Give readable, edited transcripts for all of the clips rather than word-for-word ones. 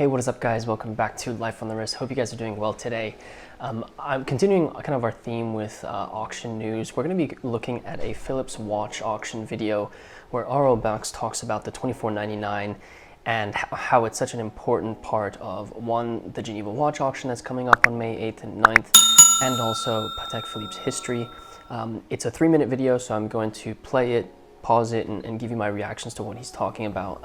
Hey, what is up guys? Welcome back to Life on the Wrist. Hope you guys are doing well today. I'm continuing kind of our theme with auction news. We're going to be looking at a Philips watch auction video where Aurel Bacs talks about the 2499 and how it's such an important part of, one, the Geneva watch auction that's coming up on May 8th and 9th, and also Patek Philippe's history. It's a 3-minute video, so I'm going to play it, pause it, and give you my reactions to what he's talking about.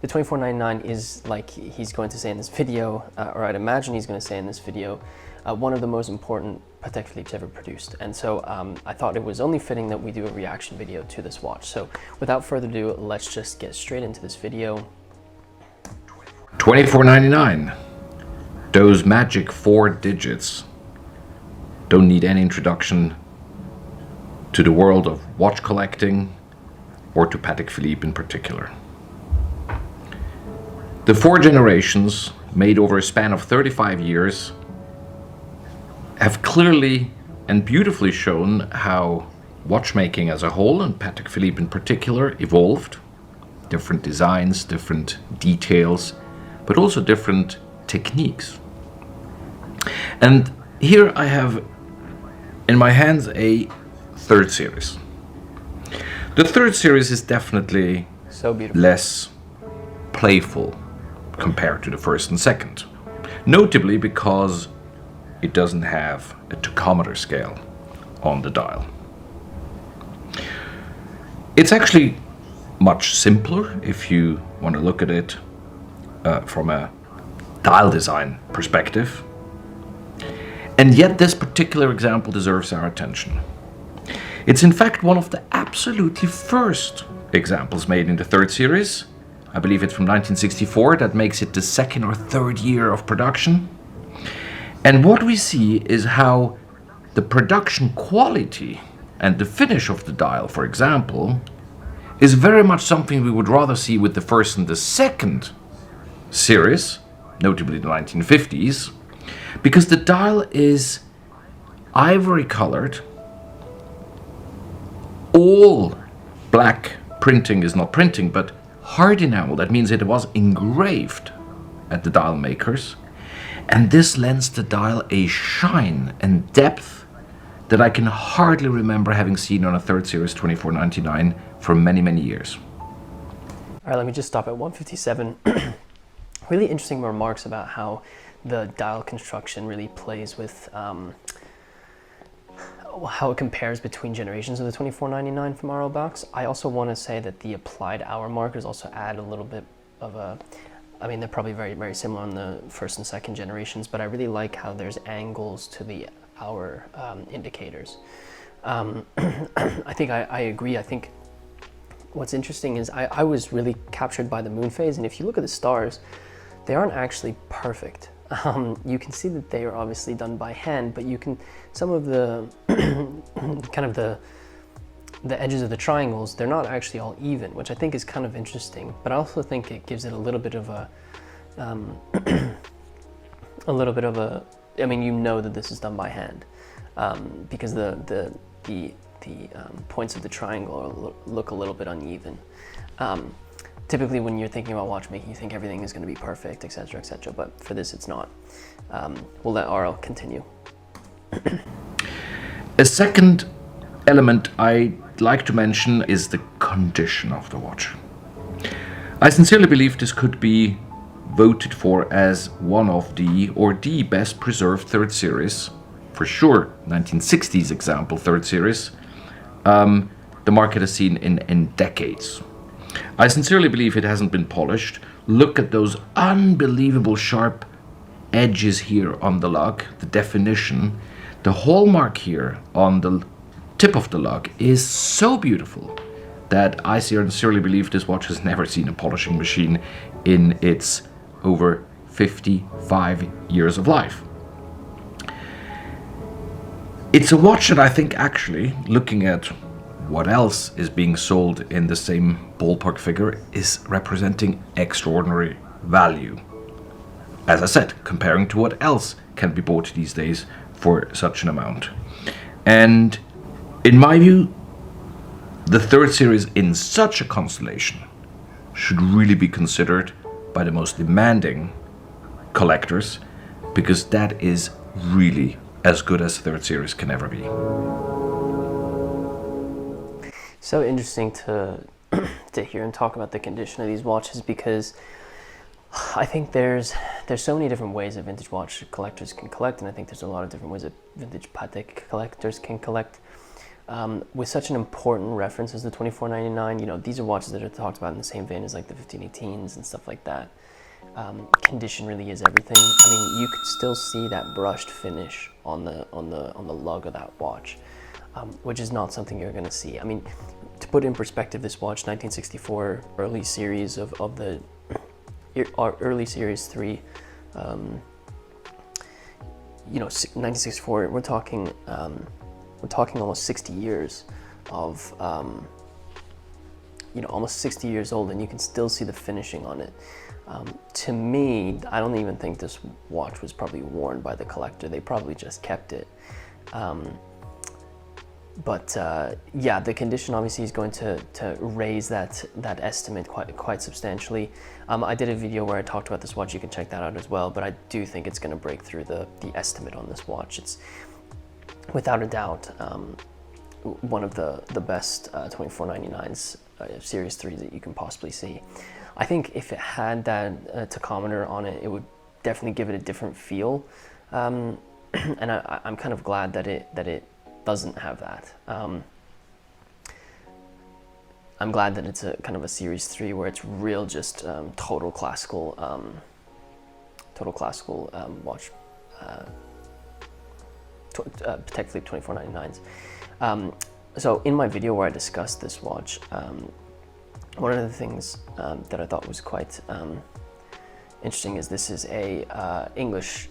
The 2499 is, like he's going to say in this video, or I'd imagine he's going to say in this video, one of the most important Patek Philippe's ever produced. And so I thought it was only fitting that we do a reaction video to this watch. So without further ado, let's just get straight into this video. 2499. Those magic 4 digits don't need any introduction to the world of watch collecting or to Patek Philippe in particular. The 4 generations, made over a span of 35 years, have clearly and beautifully shown how watchmaking as a whole, and Patek Philippe in particular, evolved. Different designs, different details, but also different techniques. And here I have in my hands a 3rd series. The 3rd series is definitely So beautiful. less playful compared to the 1st and 2nd, notably because it doesn't have a tachymeter scale on the dial. It's actually much simpler if you want to look at it from a dial design perspective, and yet this particular example deserves our attention. It's in fact one of the absolutely first examples made in the 3rd series. I believe it's from 1964. That makes it the 2nd or 3rd year of production. And what we see is how the production quality and the finish of the dial, for example, is very much something we would rather see with the 1st and the 2nd series, notably the 1950s, because the dial is ivory colored. All black printing is not printing, but hard enamel. That means it was engraved at the dial makers, and this lends the dial a shine and depth that I can hardly remember having seen on a 3rd series 2499 for many years. All right, let me just stop at 157. Really interesting remarks about how the dial construction really plays with how it compares between generations of the 2499 from Aurel Bacs. I also want to say that the applied hour markers also add a little bit of a, I mean, they're probably very similar on the 1st and 2nd generations, but I really like how there's angles to the hour indicators. I think I agree. I think what's interesting is I was really captured by the moon phase, and if you look at the stars, they aren't actually perfect. You can see that they are obviously done by hand, but you can, some of the kind of the edges of the triangles, they're not actually all even, which I think is kind of interesting. But I also think it gives it a little bit of a, I mean, you know that this is done by hand, because the points of the triangle look a little bit uneven. Typically, when you're thinking about watchmaking, you think everything is going to be perfect, etc., etc. But for this, it's not. We'll let Aurel continue. A second element I'd like to mention is the condition of the watch. I sincerely believe this could be voted for as one of the best preserved 3rd series. For sure, 1960s example 3rd series, the market has seen in decades. I sincerely believe it hasn't been polished. Look at those unbelievable sharp edges here on the lug, the definition. The hallmark here on the tip of the lug is so beautiful that I sincerely believe this watch has never seen a polishing machine in its over 55 years of life. It's a watch that I think, actually, looking at what else is being sold in the same ballpark figure, is representing extraordinary value. As I said, comparing to what else can be bought these days for such an amount. And in my view, the 3rd series in such a constellation should really be considered by the most demanding collectors, because that is really as good as third series can ever be. So interesting to to hear and talk about the condition of these watches, because I think there's so many different ways that vintage watch collectors can collect, and I think there's a lot of different ways that vintage Patek collectors can collect. With such an important reference as the 2499, you know, these are watches that are talked about in the same vein as like the 1518s and stuff like that. Condition really is everything. I mean, you could still see that brushed finish on the lug of that watch, which is not something you're going to see. I mean, to put in perspective, this watch, 1964, early series of the early series 3, you know, 1964. We're talking almost 60 years of, you know, almost 60 years old, and you can still see the finishing on it. To me, I don't even think this watch was probably worn by the collector. They probably just kept it. Yeah, the condition obviously is going to raise that estimate quite substantially. I did a video where I talked about this watch. You can check that out as well. But I do think it's going to break through the estimate on this watch. It's without a doubt one of the best 2499s, Series 3 that you can possibly see. I think if it had that tachymeter on it, it would definitely give it a different feel. And I'm kind of glad that it doesn't have that. I'm glad that it's a kind of a Series 3 where it's real just total classical watch. Patek Philippe 2499s. So in my video where I discussed this watch, one of the things that I thought was quite interesting is this is an English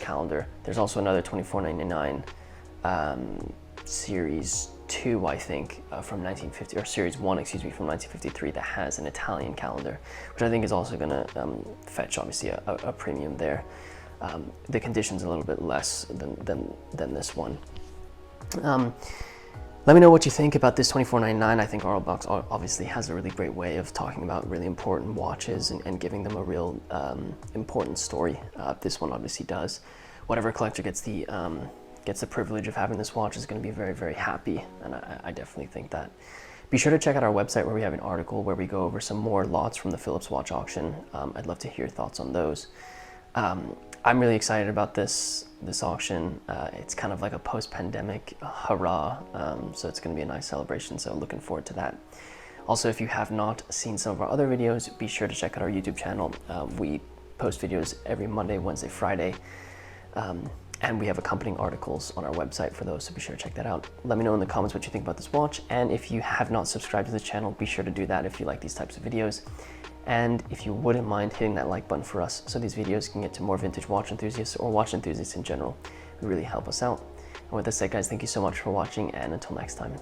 calendar. There's also another 2499 Series 2, I think, from 1950, or Series 1, excuse me, from 1953 that has an Italian calendar, which I think is also going to fetch obviously a premium there. The condition's a little bit less than this one. Let me know what you think about this 2499. I think Aurel Bacs obviously has a really great way of talking about really important watches and giving them a real important story. This one obviously does. Whatever collector gets the privilege of having this watch is going to be very, very happy, and I definitely think that. Be sure to check out our website where we have an article where we go over some more lots from the Philips watch auction. I'd love to hear your thoughts on those. I'm really excited about this auction. It's kind of like a post-pandemic hurrah, so it's going to be a nice celebration, so looking forward to that. Also, if you have not seen some of our other videos, be sure to check out our YouTube channel. We post videos every Monday, Wednesday, Friday, and we have accompanying articles on our website for those, so be sure to check that out. Let me know in the comments what you think about this watch, and if you have not subscribed to this channel, be sure to do that if you like these types of videos. And if you wouldn't mind hitting that like button for us so these videos can get to more vintage watch enthusiasts or watch enthusiasts in general, it would really help us out. And with that said, guys, thank you so much for watching, and until next time.